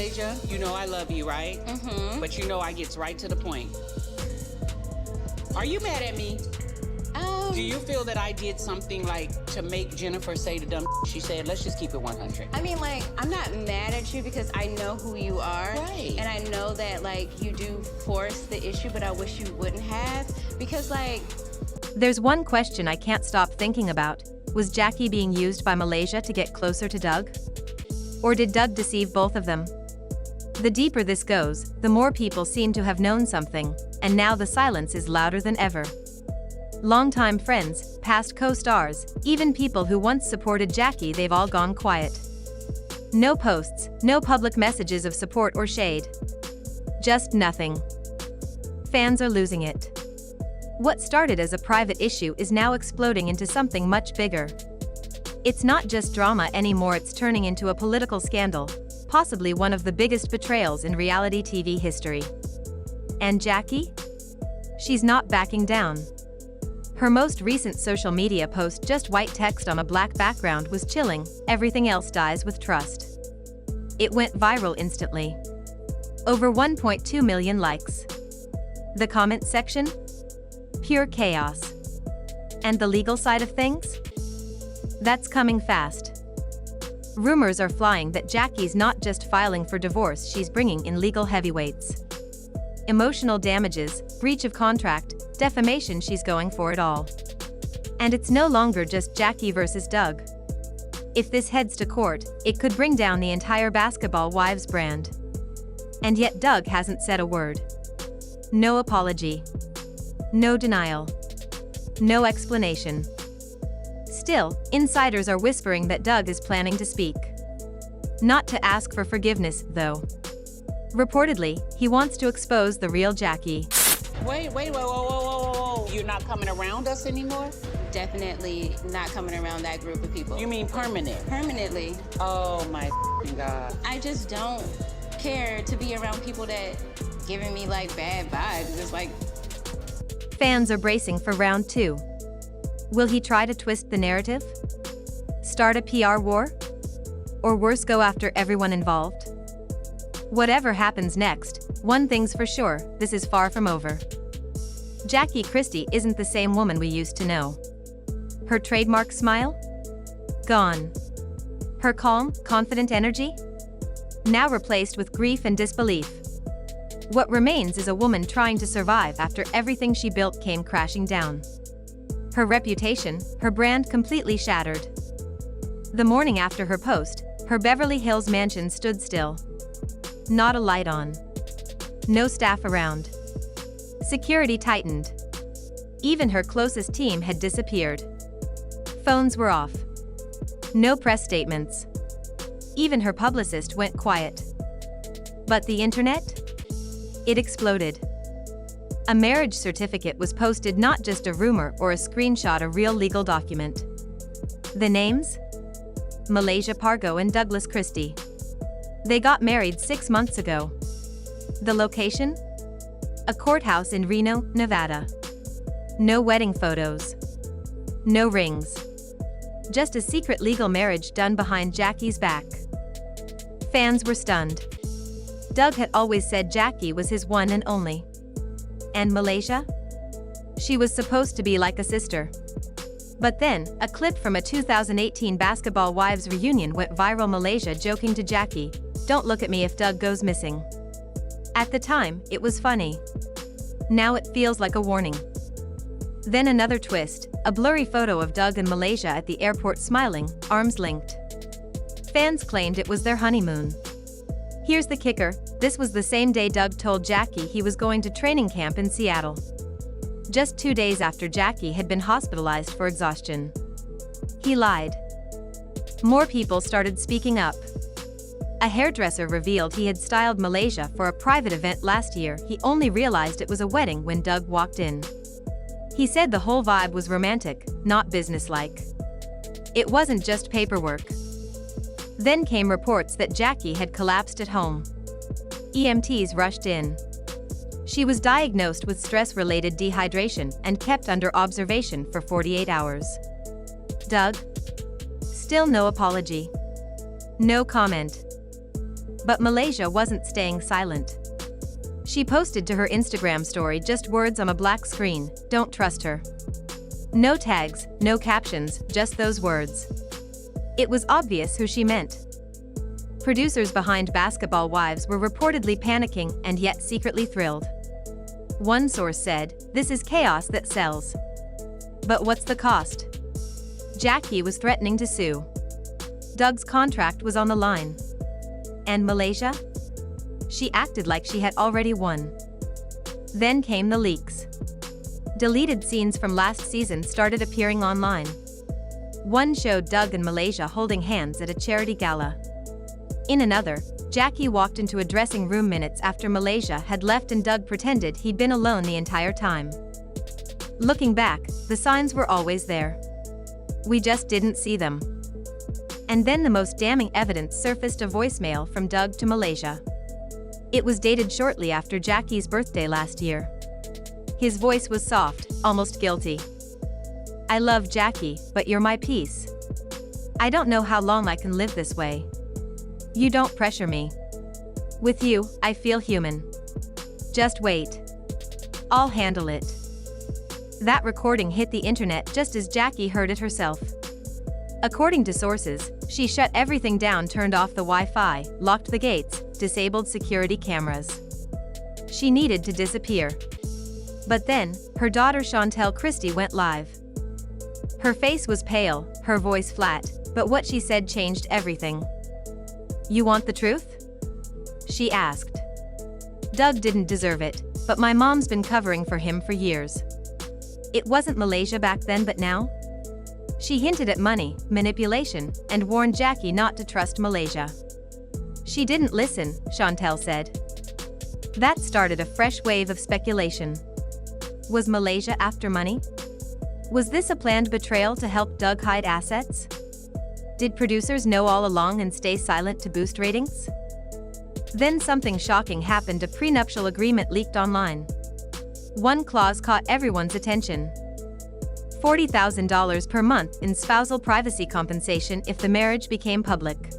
Malaysia, you know I love you, right? Mm-hmm. But you know I gets right to the point. Are you mad at me? Do you feel that I did something like to make Jennifer say the dumb she said? Let's just keep it 100. I mean, like, I'm not mad at you because I know who you are. Right. And I know that, like, you do force the issue, but I wish you wouldn't have. Because, like... There's one question I can't stop thinking about. Was Jackie being used by Malaysia to get closer to Doug? Or did Doug deceive both of them? The deeper this goes, the more people seem to have known something, and now the silence is louder than ever. Longtime friends, past co-stars, even people who once supported Jackie, they've all gone quiet. No posts, no public messages of support or shade. Just nothing. Fans are losing it. What started as a private issue is now exploding into something much bigger. It's not just drama anymore, it's turning into a political scandal, possibly one of the biggest betrayals in reality TV history. And Jackie? She's not backing down. Her most recent social media post, just white text on a black background, was chilling. Everything else dies with trust. It went viral instantly. Over 1.2 million likes. The comment section? Pure chaos. And the legal side of things? That's coming fast. Rumors are flying that Jackie's not just filing for divorce, she's bringing in legal heavyweights. Emotional damages, breach of contract, defamation, she's going for it all. And it's no longer just Jackie versus Doug. If this heads to court, it could bring down the entire Basketball Wives brand. And yet Doug hasn't said a word. No apology. No denial. No explanation. Still, insiders are whispering that Doug is planning to speak. Not to ask for forgiveness, though. Reportedly, he wants to expose the real Jackie. Wait, whoa. You're not coming around us anymore? Definitely not coming around that group of people. You mean permanent? Permanently. Oh my God. I just don't care to be around people that giving me like bad vibes. It's like... Fans are bracing for round 2. Will he try to twist the narrative? Start a PR war? Or worse, go after everyone involved? Whatever happens next, one thing's for sure, this is far from over. Jackie Christie isn't the same woman we used to know. Her trademark smile? Gone. Her calm, confident energy? Now replaced with grief and disbelief. What remains is a woman trying to survive after everything she built came crashing down. Her reputation, her brand completely shattered. The morning after her post, her Beverly Hills mansion stood still. Not a light on. No staff around. Security tightened. Even her closest team had disappeared. Phones were off. No press statements. Even her publicist went quiet. But the internet? It exploded. A marriage certificate was posted, not just a rumor or a screenshot, a real legal document. The names? Malaysia Pargo and Douglas Christie. They got married 6 months ago. The location? A courthouse in Reno, Nevada. No wedding photos. No rings. Just a secret legal marriage done behind Jackie's back. Fans were stunned. Doug had always said Jackie was his one and only. And Malaysia? She was supposed to be like a sister. But then, a clip from a 2018 Basketball Wives reunion went viral. Malaysia joking to Jackie, "Don't look at me if Doug goes missing." At the time, it was funny. Now it feels like a warning. Then another twist, a blurry photo of Doug and Malaysia at the airport smiling, arms linked. Fans claimed it was their honeymoon. Here's the kicker, this was the same day Doug told Jackie he was going to training camp in Seattle. Just 2 days after Jackie had been hospitalized for exhaustion. He lied. More people started speaking up. A hairdresser revealed he had styled Malaysia for a private event last year. He only realized it was a wedding when Doug walked in. He said the whole vibe was romantic, not businesslike. It wasn't just paperwork. Then came reports that Jackie had collapsed at home. EMTs rushed in. She was diagnosed with stress-related dehydration and kept under observation for 48 hours. Doug? Still no apology. No comment. But Malaysia wasn't staying silent. She posted to her Instagram story just words on a black screen, "Don't trust her." No tags, no captions, just those words. It was obvious who she meant. Producers behind Basketball Wives were reportedly panicking and yet secretly thrilled. One source said, "This is chaos that sells." But what's the cost? Jackie was threatening to sue. Doug's contract was on the line. And Malaysia? She acted like she had already won. Then came the leaks. Deleted scenes from last season started appearing online. One showed Doug and Malaysia holding hands at a charity gala. In another, Jackie walked into a dressing room minutes after Malaysia had left and Doug pretended he'd been alone the entire time. Looking back, the signs were always there. We just didn't see them. And then the most damning evidence surfaced, a voicemail from Doug to Malaysia. It was dated shortly after Jackie's birthday last year. His voice was soft, almost guilty. "I love Jackie, but you're my peace. I don't know how long I can live this way. You don't pressure me. With you, I feel human. Just wait. I'll handle it." That recording hit the internet just as Jackie heard it herself. According to sources, she shut everything down, turned off the Wi-Fi, locked the gates, disabled security cameras. She needed to disappear. But then, her daughter Christie went live. Her face was pale, her voice flat, but what she said changed everything. "You want the truth?" she asked. "Doug didn't deserve it, but my mom's been covering for him for years. It wasn't Malaysia back then, but now?" She hinted at money, manipulation, and warned Jackie not to trust Malaysia. "She didn't listen," Chantel said. That started a fresh wave of speculation. Was Malaysia after money? Was this a planned betrayal to help Doug hide assets? Did producers know all along and stay silent to boost ratings? Then something shocking happened. A prenuptial agreement leaked online. One clause caught everyone's attention. $40,000 per month in spousal privacy compensation if the marriage became public.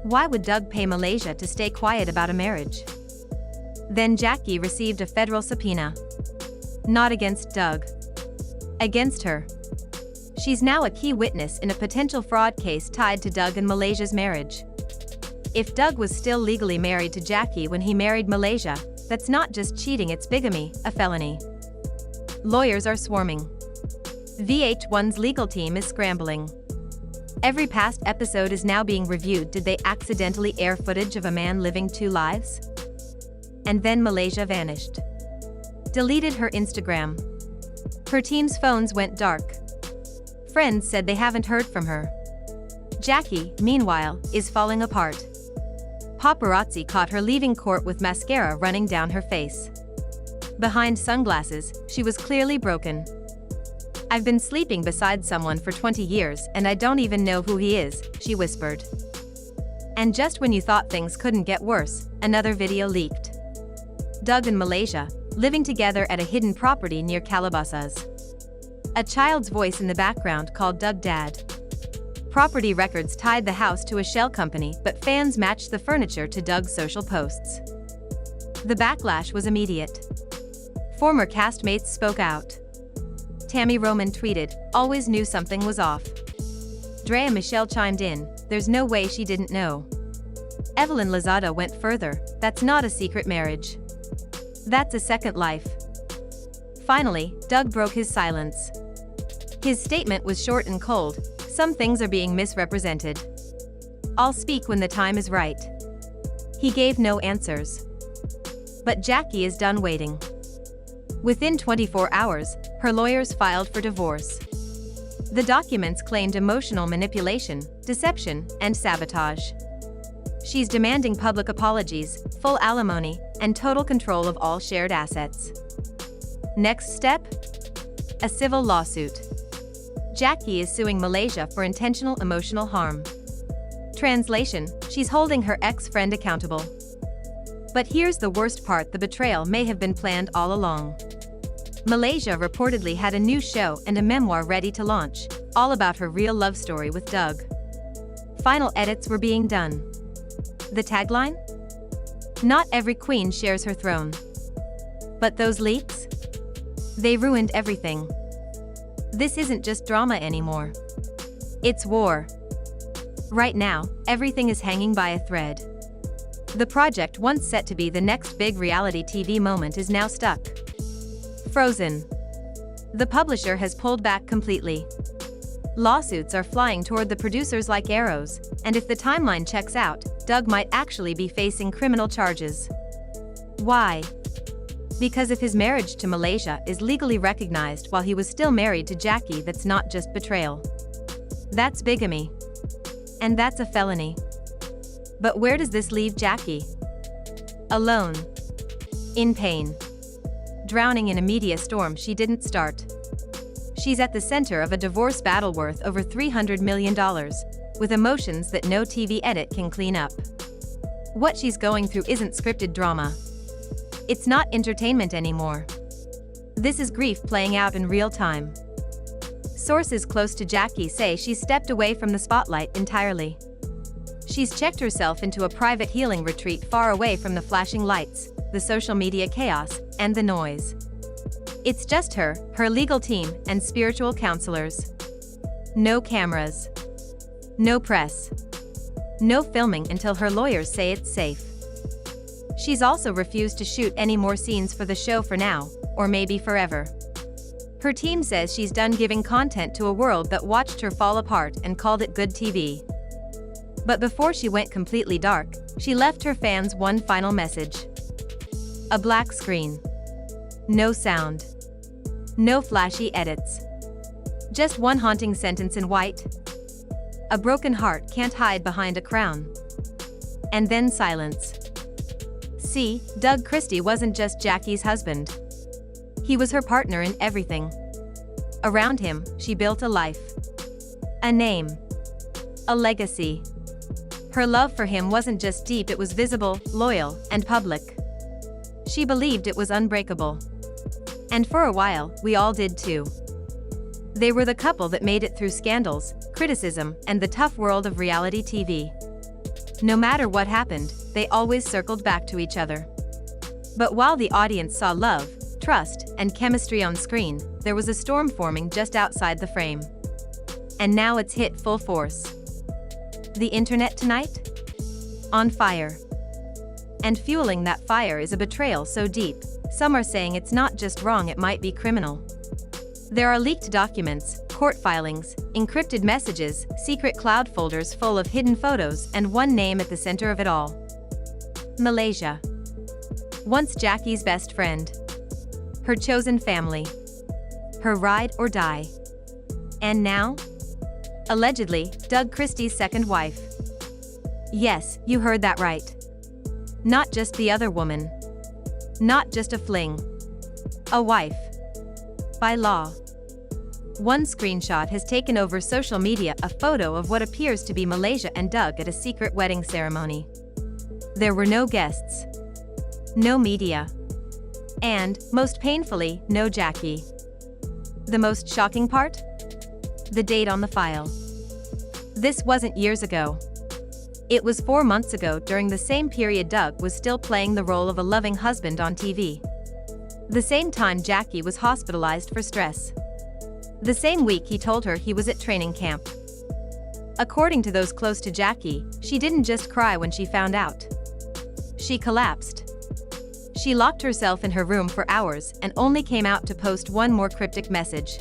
Why would Doug pay Malaysia to stay quiet about a marriage? Then Jackie received a federal subpoena. Not against Doug. Against her. She's now a key witness in a potential fraud case tied to Doug and Malaysia's marriage. If Doug was still legally married to Jackie when he married Malaysia, that's not just cheating, it's bigamy, a felony. Lawyers are swarming. VH1's legal team is scrambling. Every past episode is now being reviewed. Did they accidentally air footage of a man living two lives? And then Malaysia vanished. Deleted her Instagram. Her team's phones went dark. Friends said they haven't heard from her. Jackie, meanwhile, is falling apart. Paparazzi caught her leaving court with mascara running down her face. Behind sunglasses, she was clearly broken. "I've been sleeping beside someone for 20 years and I don't even know who he is," she whispered. And just when you thought things couldn't get worse, another video leaked. Doug and Malaysia, living together at a hidden property near Calabasas. A child's voice in the background called Doug Dad. Property records tied the house to a shell company, but fans matched the furniture to Doug's social posts. The backlash was immediate. Former castmates spoke out. Tammy Roman tweeted, "Always knew something was off." Drea Michelle chimed in, "There's no way she didn't know." Evelyn Lozada went further, "That's not a secret marriage. That's a second life." Finally, Doug broke his silence. His statement was short and cold, "Some things are being misrepresented. I'll speak when the time is right." He gave no answers. But Jackie is done waiting. Within 24 hours, her lawyers filed for divorce. The documents claimed emotional manipulation, deception, and sabotage. She's demanding public apologies, full alimony, and total control of all shared assets. Next step? A civil lawsuit. Jackie is suing Malaysia for intentional emotional harm. Translation: she's holding her ex-friend accountable. But here's the worst part: the betrayal may have been planned all along. Malaysia reportedly had a new show and a memoir ready to launch, all about her real love story with Doug. Final edits were being done. The tagline? Not every queen shares her throne. But those leaks? They ruined everything. This isn't just drama anymore. It's war. Right now, everything is hanging by a thread. The project once set to be the next big reality TV moment is now stuck. Frozen. The publisher has pulled back completely. Lawsuits are flying toward the producers like arrows, and if the timeline checks out, Doug might actually be facing criminal charges. Why? Because if his marriage to Malaysia is legally recognized while he was still married to Jackie, that's not just betrayal. That's bigamy. And that's a felony. But where does this leave Jackie? Alone. In pain. Drowning in a media storm she didn't start. She's at the center of a divorce battle worth over $300 million, with emotions that no TV edit can clean up. What she's going through isn't scripted drama. It's not entertainment anymore. This is grief playing out in real time. Sources close to Jackie say she's stepped away from the spotlight entirely. She's checked herself into a private healing retreat far away from the flashing lights, the social media chaos, and the noise. It's just her, her legal team, and spiritual counselors. No cameras. No press. No filming until her lawyers say it's safe. She's also refused to shoot any more scenes for the show for now, or maybe forever. Her team says she's done giving content to a world that watched her fall apart and called it good TV. But before she went completely dark, she left her fans one final message. A black screen. No sound. No flashy edits. Just one haunting sentence in white. A broken heart can't hide behind a crown. And then silence. See, Doug Christie wasn't just Jackie's husband. He was her partner in everything. Around him, she built a life. A name. A legacy. Her love for him wasn't just deep, it was visible, loyal, and public. She believed it was unbreakable. And for a while, we all did too. They were the couple that made it through scandals, criticism, and the tough world of reality TV. No matter what happened, they always circled back to each other. But while the audience saw love, trust, and chemistry on screen, there was a storm forming just outside the frame. And now it's hit full force. The internet tonight? On fire. And fueling that fire is a betrayal so deep, some are saying it's not just wrong, it might be criminal. There are leaked documents, court filings, encrypted messages, secret cloud folders full of hidden photos, and one name at the center of it all. Malaysia. Once Jackie's best friend. Her chosen family. Her ride or die. And now? Allegedly, Doug Christie's second wife. Yes, you heard that right. Not just the other woman. Not just a fling. A wife. By law. One screenshot has taken over social media, a photo of what appears to be Malaysia and Doug at a secret wedding ceremony. There were no guests. No media. And, most painfully, no Jackie. The most shocking part? The date on the file. This wasn't years ago. It was 4 months ago, during the same period Doug was still playing the role of a loving husband on TV. The same time Jackie was hospitalized for stress. The same week he told her he was at training camp. According to those close to Jackie, she didn't just cry when she found out. She collapsed. She locked herself in her room for hours and only came out to post one more cryptic message.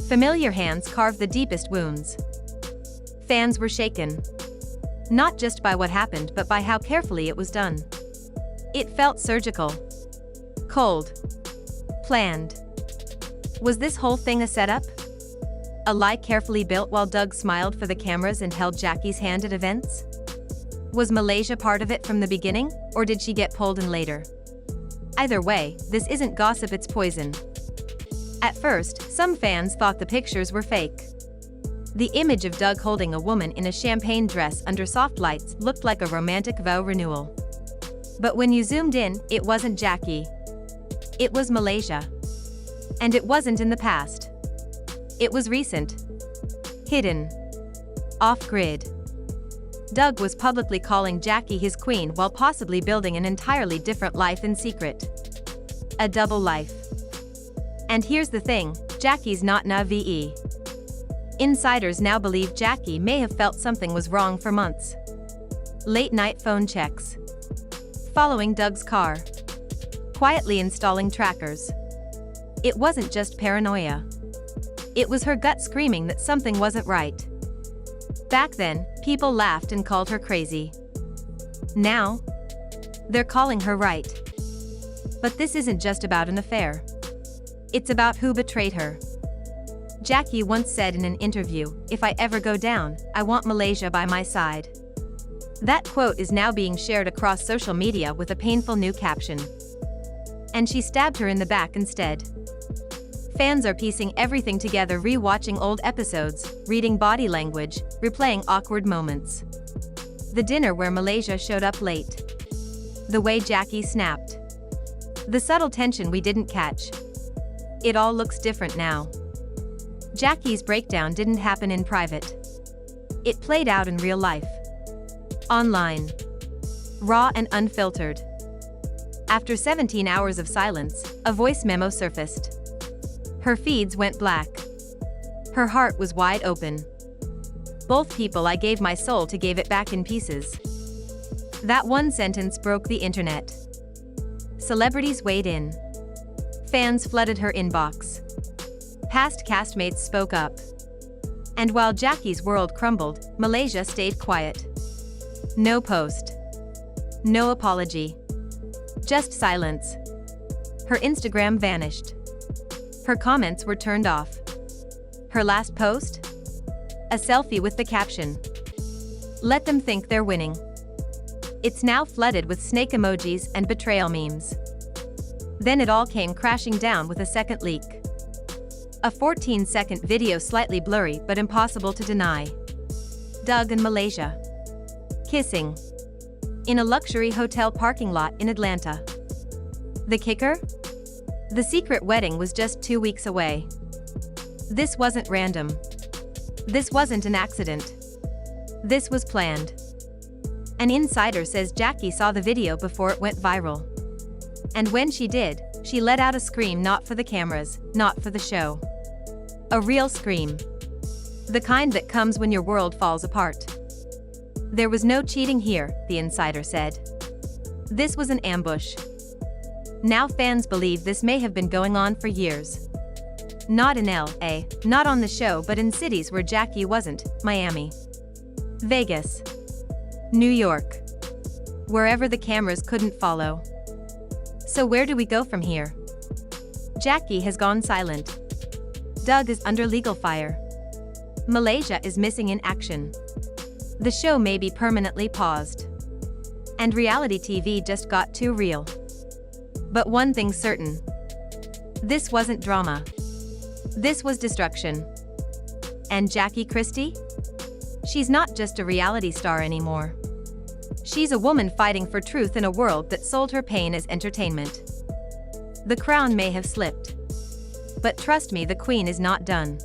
Familiar hands carved the deepest wounds. Fans were shaken. Not just by what happened, but by how carefully it was done. It felt surgical. Cold. Planned. Was this whole thing a setup? A lie carefully built while Doug smiled for the cameras and held Jackie's hand at events? Was Malaysia part of it from the beginning, or did she get pulled in later? Either way, this isn't gossip, it's poison. At first, some fans thought the pictures were fake. The image of Doug holding a woman in a champagne dress under soft lights looked like a romantic vow renewal. But when you zoomed in, it wasn't Jackie. It was Malaysia. And it wasn't in the past. It was recent. Hidden. Off-grid. Doug was publicly calling Jackie his queen while possibly building an entirely different life in secret. A double life. And here's the thing, Jackie's not naive. Insiders now believe Jackie may have felt something was wrong for months. Late-night phone checks. Following Doug's car. Quietly installing trackers. It wasn't just paranoia. It was her gut screaming that something wasn't right. Back then, people laughed and called her crazy. Now, they're calling her right. But this isn't just about an affair. It's about who betrayed her. Jackie once said in an interview, "If I ever go down, I want Malaysia by my side." That quote is now being shared across social media with a painful new caption. And she stabbed her in the back instead. Fans are piecing everything together, re-watching old episodes, reading body language, replaying awkward moments. The dinner where Malaysia showed up late. The way Jackie snapped. The subtle tension we didn't catch. It all looks different now. Jackie's breakdown didn't happen in private. It played out in real life. Online. Raw and unfiltered. After 17 hours of silence, a voice memo surfaced. Her feeds went black. Her heart was wide open. "Both people I gave my soul to gave it back in pieces." That one sentence broke the internet. Celebrities weighed in. Fans flooded her inbox. Past castmates spoke up. And while Jackie's world crumbled, Malaysia stayed quiet. No post. No apology. Just silence. Her Instagram vanished. Her comments were turned off. Her last post? A selfie with the caption, "Let them think they're winning." It's now flooded with snake emojis and betrayal memes. Then it all came crashing down with a second leak. A 14-second video, slightly blurry but impossible to deny. Doug and Malaysia. Kissing. In a luxury hotel parking lot in Atlanta. The kicker? The secret wedding was just 2 weeks away. This wasn't random. This wasn't an accident. This was planned. An insider says Jackie saw the video before it went viral. And when she did, she let out a scream, not for the cameras, not for the show. A real scream. The kind that comes when your world falls apart. There was no cheating here, the insider said. This was an ambush. Now fans believe this may have been going on for years. Not in LA, not on the show, but in cities where Jackie wasn't, Miami, Vegas, New York. Wherever the cameras couldn't follow. So where do we go from here? Jackie has gone silent. Doug is under legal fire. Malaysia is missing in action. The show may be permanently paused. And reality TV just got too real. But one thing's certain. This wasn't drama. This was destruction. And Jackie Christie? She's not just a reality star anymore. She's a woman fighting for truth in a world that sold her pain as entertainment. The crown may have slipped. But trust me, the queen is not done.